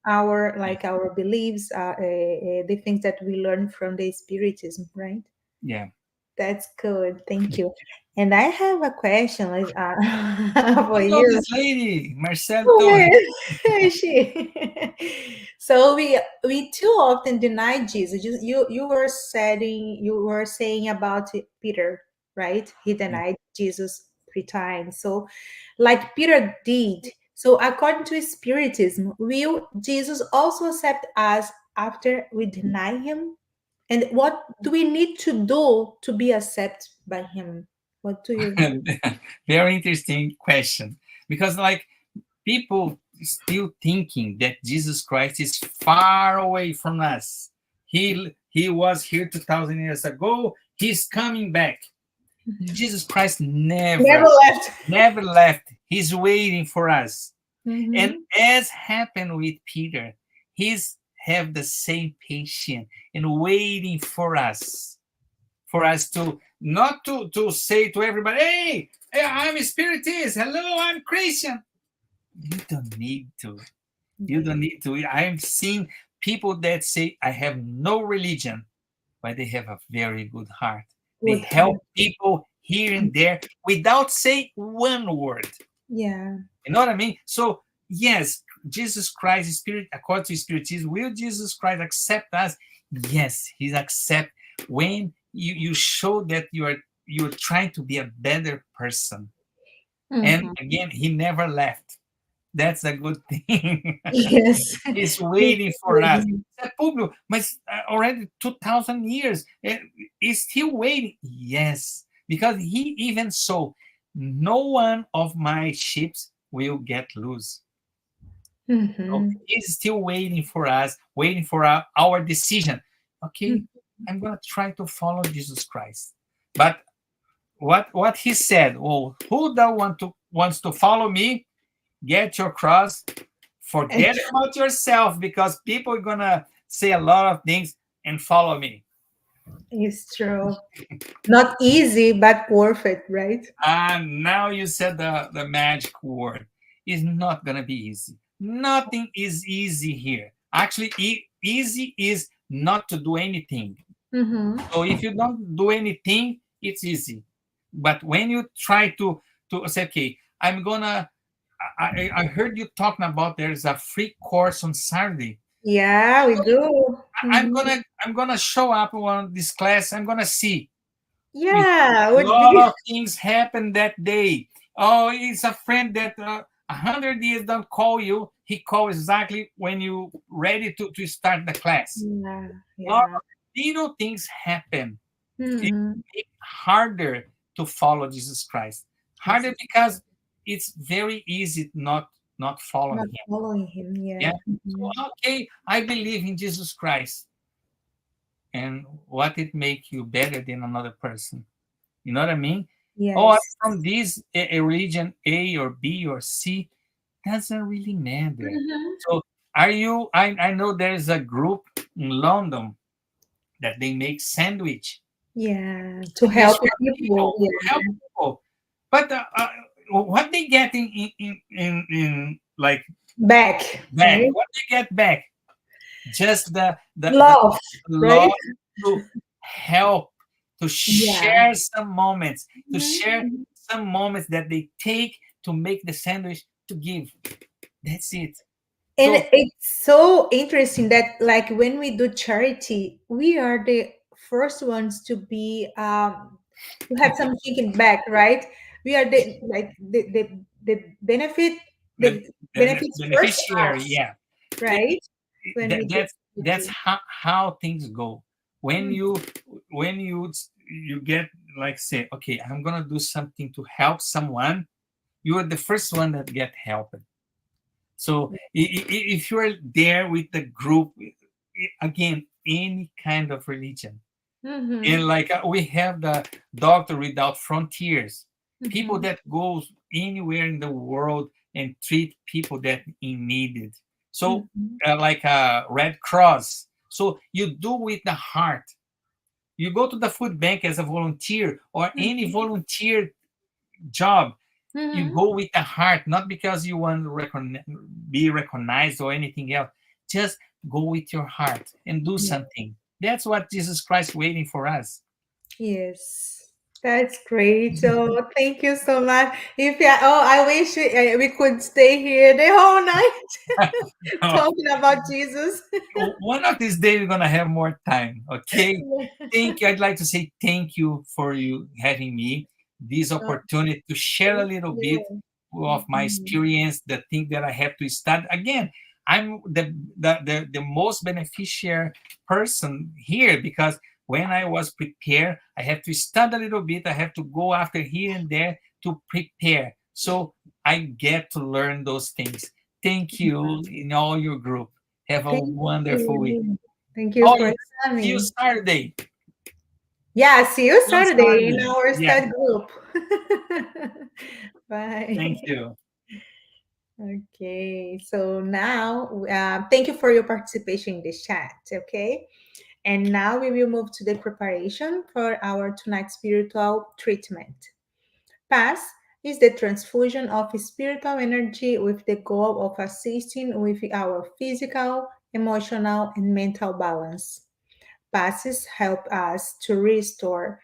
our our beliefs, the things that we learn from the spiritism, right? Yeah. That's good, thank you. And I have a question for Hello, you. this lady, Marcel Oh, Torres. where is she? So we too often deny Jesus. You were saying about Peter, right? He Yeah. denied Jesus 3 times. So, like Peter did. So, according to Spiritism, will Jesus also accept us after we deny him? And what do we need to do to be accepted by him? What do you? Very interesting question. Because, like, people still thinking that Jesus Christ is far away from us. He was here 2,000 years ago. He's coming back. Jesus Christ Never left. never left. He's waiting for us. And Mm-hmm. as happened with Peter, he's have the same patience and waiting for us to not to say to everybody, hey, I'm a spiritist. Hello, I'm Christian. You don't need to. You don't need to. I've seen people that say, I have no religion, but they have a very good heart. They Good help heart. people here and there without saying one word. Yeah. You know what I mean? So, yes, Jesus Christ, Spirit, according to Spiritism, will Jesus Christ accept us? Yes, He accept when you show that you're trying to be a better person. And Mhm. again, He never left. That's a good thing. Yes. He's He's waiting for us. waiting. Said, Publio, but already 2,000 years. He's still waiting. Yes, because he even so, no one of my ships will get loose. So Mhm. he's still waiting for us, waiting for our decision. Okay, I'm going to try to follow Jesus Christ. But what he said, well, who that wants to follow me, get your cross, forget about yourself, because people are gonna say a lot of things and follow me. It's true. Not easy, but worth it, right? And now you said the magic word. It's not gonna be easy. Nothing is easy here. Actually, easy is not to do anything. Mm-hmm. So if you don't do anything, it's easy. But when you try to say, okay, I'm gonna, I heard you talking about there's a free course on Saturday. Yeah, we do. I'm Mhm. gonna I'm gonna show up on this class. I'm gonna see, because Yeah, a would lot be. of things happen that day. Oh, it's a friend that 100 years don't call you. He calls exactly when you ready to start the class. Yeah, A lot yeah. of little things happen. It Mm-hmm. makes it harder to follow Jesus Christ. Yes. Harder because it's very easy not following Not him. following him. Yeah. Yeah. So Mhm. okay, I believe in Jesus Christ, and what it make you better than another person. You know what I mean? Oh, I'm Yes. from this a religion A or B or C. Doesn't really matter. Mm-hmm. So are you? I know there's a group in London that they make sandwich Yeah. To and they help serve people. people to Yeah. help people. But what they get in like Back, back? right? What they get back? Just the Love, right? love to help, to Yeah. share some moments, to share Mhm. some moments that they take to make the sandwich to give. That's it. And So it's so interesting that, like, when we do charity, we are the first ones to be to have something in back, right? We are the like the benefit the, the the benefits first beneficiary, us, yeah. It- right? When we do that's charity. how things go. When Mm, you get like say, okay, I'm gonna do something to help someone, you are the first one that get helped. So if you're there with the group, again, any kind of religion, and mhm, like we have the Doctor Without Frontiers, people mhm, that goes anywhere in the world and treat people that in needed. So mhm, like a Red Cross. So you do with the heart. You go to the food bank as a volunteer or any mhm, volunteer job, you mhm. go with the heart, not because you want to be recognized or anything else. Just go with your heart and do Yeah. something. That's what Jesus Christ waiting for us. Yes, that's great. Oh, thank you so much. If yeah, oh, I wish we could stay here the whole night talking about Jesus. One of these days we're gonna have more time. Okay. Thank you. I'd like to say thank you for you having me this Oh, opportunity to share a thank little bit you. of my Mhm. experience, the thing that I have to start. Again, I'm the most beneficiary person here because when I was prepared, I have to study a little bit. I have to go after here and there to prepare. So I get to learn those things. Thank you in all your group. Have a Thank wonderful week. you. Thank you Oh, for yes. See you coming. Saturday. Yeah, see you See you on Saturday in Saturday. our Yeah. stud group. Bye. Thank you. Okay, so now thank you for your participation in this chat. Okay, and now we will move to the preparation for our tonight's spiritual treatment. Pass is the transfusion of spiritual energy with the goal of assisting with our physical, emotional, and mental balance. Passes help us to restore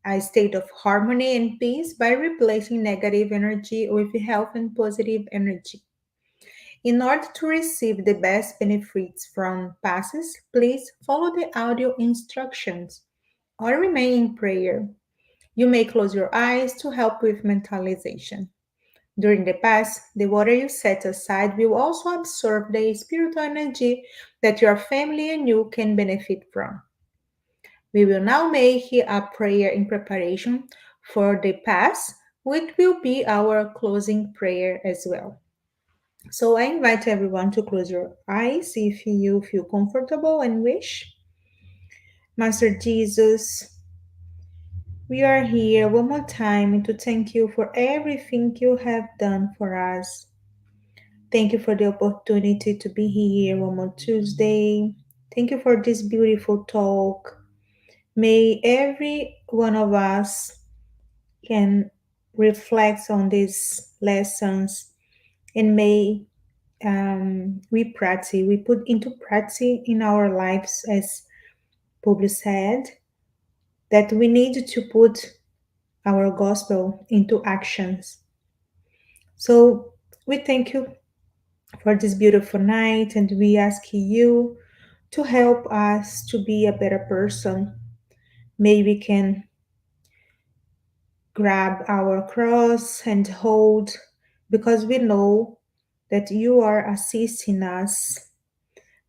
a state of harmony and peace by replacing negative energy with health and positive energy. In order to receive the best benefits from passes, please follow the audio instructions or remain in prayer. You may close your eyes to help with mentalization. During the past, the water you set aside will also absorb the spiritual energy that your family and you can benefit from. We will now make a prayer in preparation for the pass, which will be our closing prayer as well. So I invite everyone to close your eyes if you feel comfortable and wish. Master Jesus, we are here one more time to thank you for everything you have done for us. Thank you for the opportunity to be here one more Tuesday. Thank you for this beautiful talk. May every one of us can reflect on these lessons and may we put into practice in our lives, as Publius said, that we need to put our gospel into actions. So we thank you for this beautiful night and we ask you to help us to be a better person. May we can grab our cross and hold, because we know that you are assisting us.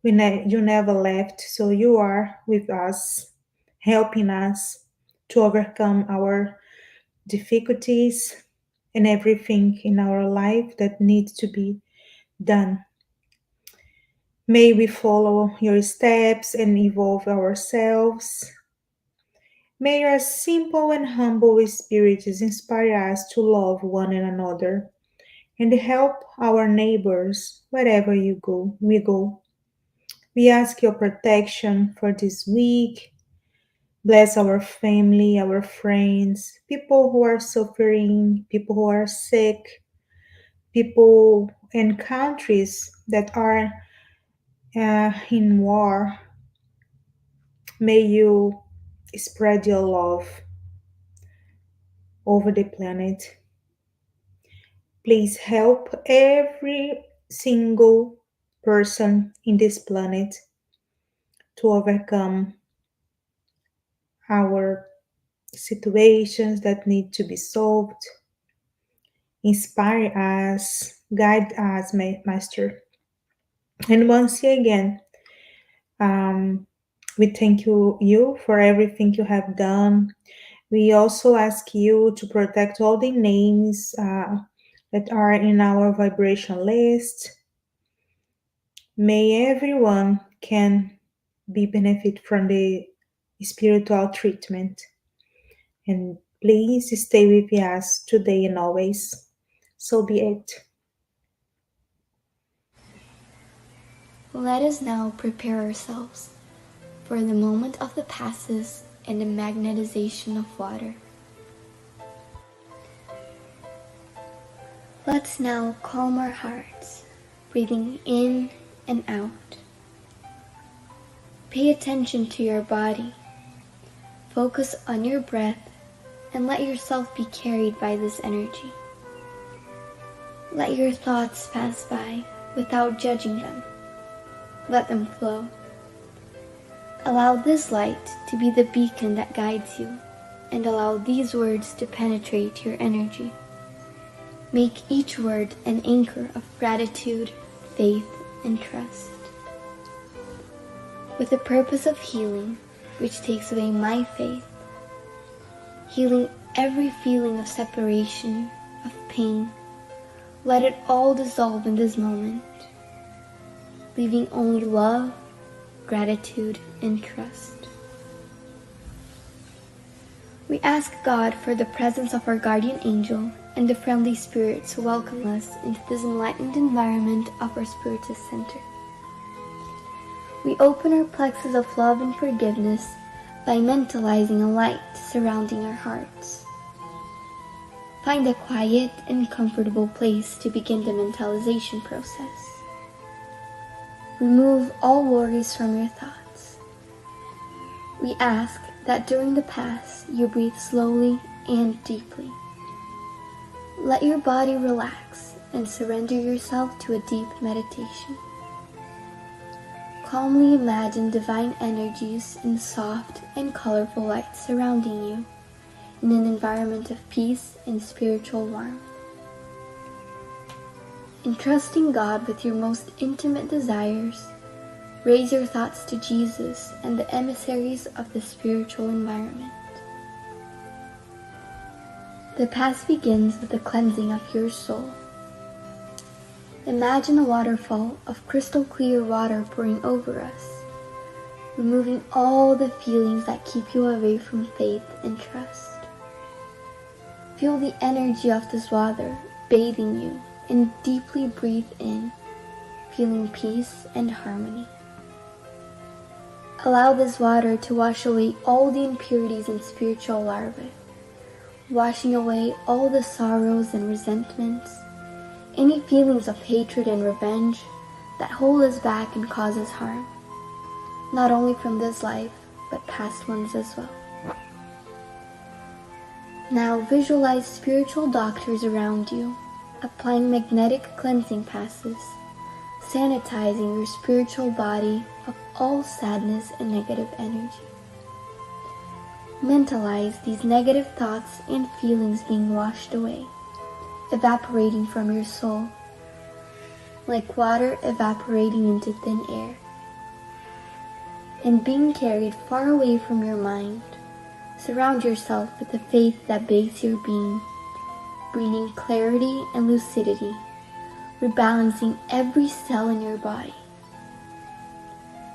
You never left, so you are with us, helping us to overcome our difficulties and everything in our life that needs to be done. May we follow your steps and evolve ourselves. May your simple and humble spirit inspire us to love one another and help our neighbors wherever we go. We ask your protection for this week. Bless our family, our friends, people who are suffering, people who are sick, people and countries that are in war. May you spread your love over the planet. Please help every single person in this planet to overcome our situations that need to be solved. Inspire us, guide us, Master. And once again, we thank you for everything you have done. We also ask you to protect all the names that are in our vibration list. May everyone can be benefit from the spiritual treatment. And please stay with us today and always. So be it. Let us now prepare ourselves for the moment of the passes and the magnetization of water. Let's now calm our hearts, breathing in and out. Pay attention to your body. Focus on your breath and let yourself be carried by this energy. Let your thoughts pass by without judging them. Let them flow. Allow this light to be the beacon that guides you, and allow these words to penetrate your energy. Make each word an anchor of gratitude, faith, and trust. With the purpose of healing, which takes away my faith, healing every feeling of separation, of pain, let it all dissolve in this moment, leaving only love, gratitude, and trust. We ask God for the presence of our guardian angel and the friendly spirits who welcome us into this enlightened environment of our Spiritist Center. We open our plexus of love and forgiveness by mentalizing a light surrounding our hearts. Find a quiet and comfortable place to begin the mentalization process. Remove all worries from your thoughts. We ask that during the pass you breathe slowly and deeply. Let your body relax and surrender yourself to a deep meditation. Calmly imagine divine energies in soft and colorful light surrounding you in an environment of peace and spiritual warmth. Entrusting God with your most intimate desires, raise your thoughts to Jesus and the emissaries of the spiritual environment. The path begins with the cleansing of your soul. Imagine a waterfall of crystal clear water pouring over us, removing all the feelings that keep you away from faith and trust. Feel the energy of this water bathing you and deeply breathe in, feeling peace and harmony. Allow this water to wash away all the impurities and spiritual larvae, washing away all the sorrows and resentments, any feelings of hatred and revenge that hold us back and cause us harm, not only from this life, but past ones as well. Now visualize spiritual doctors around you, applying magnetic cleansing passes, sanitizing your spiritual body of all sadness and negative energy. Mentalize these negative thoughts and feelings being washed away, evaporating from your soul, like water evaporating into thin air, and being carried far away from your mind. Surround yourself with the faith that bathes your being, bringing clarity and lucidity, rebalancing every cell in your body.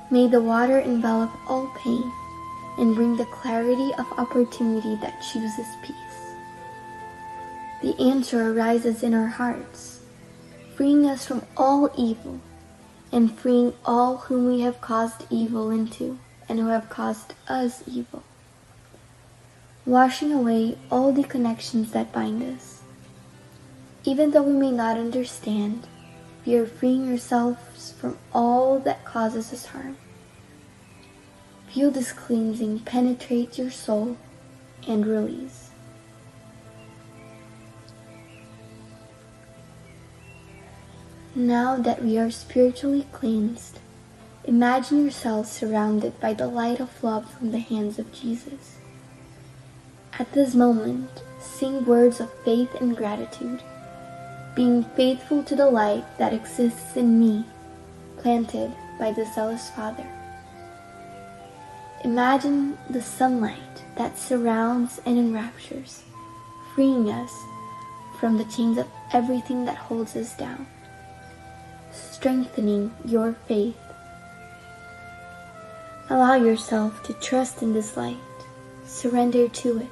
May the water envelop all pain and bring the clarity of opportunity that chooses peace. The answer arises in our hearts, freeing us from all evil and freeing all whom we have caused evil into and who have caused us evil, washing away all the connections that bind us. Even though we may not understand, we are freeing ourselves from all that causes us harm. Feel this cleansing penetrate your soul and release. Now that we are spiritually cleansed, imagine yourself surrounded by the light of love from the hands of Jesus. At this moment, sing words of faith and gratitude, being faithful to the light that exists in me, planted by the zealous Father. Imagine the sunlight that surrounds and enraptures, freeing us from the chains of everything that holds us down, strengthening your faith. Allow yourself to trust in this light, surrender to it,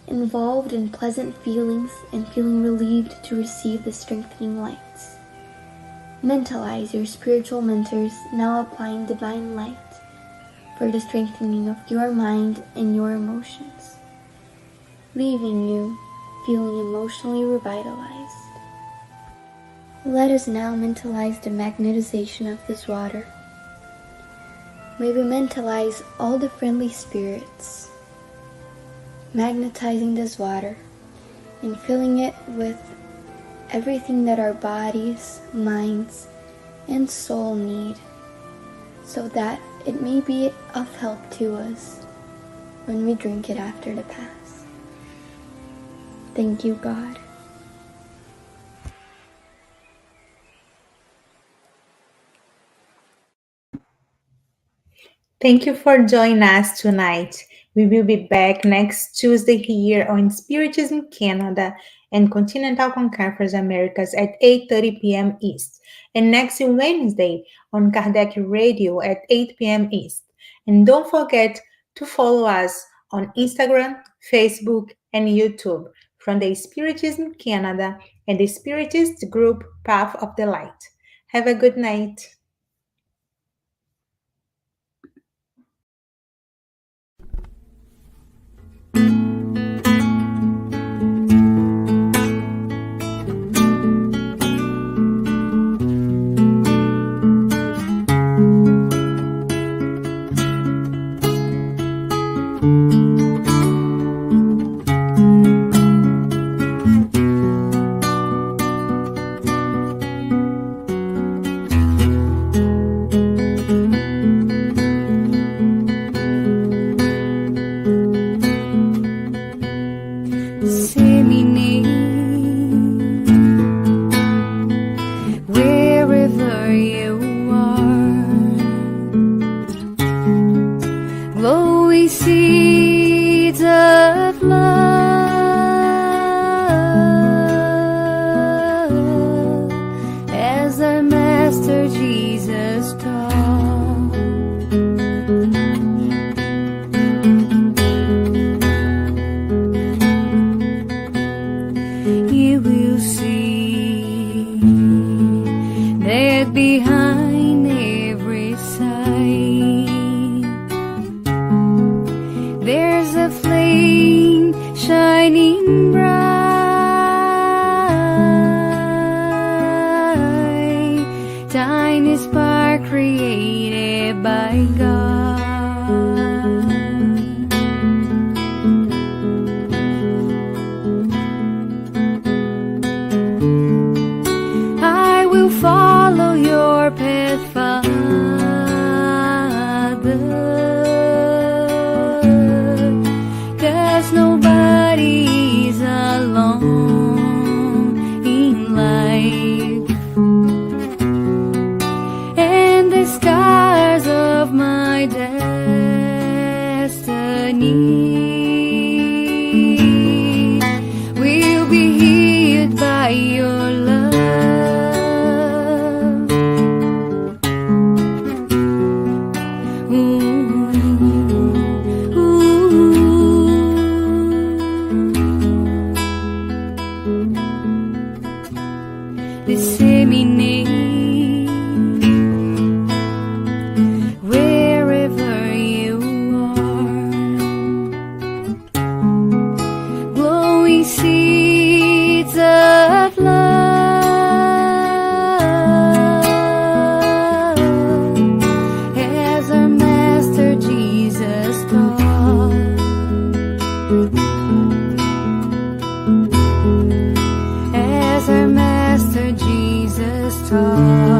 involved in pleasant feelings and feeling relieved to receive the strengthening lights. Mentalize your spiritual mentors now applying divine light for the strengthening of your mind and your emotions, leaving you feeling emotionally revitalized. Let us now mentalize the magnetization of this water. May we mentalize all the friendly spirits, magnetizing this water and filling it with everything that our bodies, minds, and soul need, so that it may be of help to us when we drink it after the Pass. Thank you, God. Thank you for joining us tonight. We will be back next Tuesday here on Spiritism Canada and Continental Conference Americas at 8:30 p.m. East, and next Wednesday on Kardec Radio at 8 p.m. East. And don't forget to follow us on Instagram, Facebook, and YouTube from the Spiritism Canada and the Spiritist group Path of the Light. Have a good night. tiny spark created by God. I will follow your path, Father. There's nobody's alone in life, and the scars of my destiny will be healed by your love. Disseminate wherever you are, glowing seeds of love, as our Master Jesus taught. As our Master Jesus taught.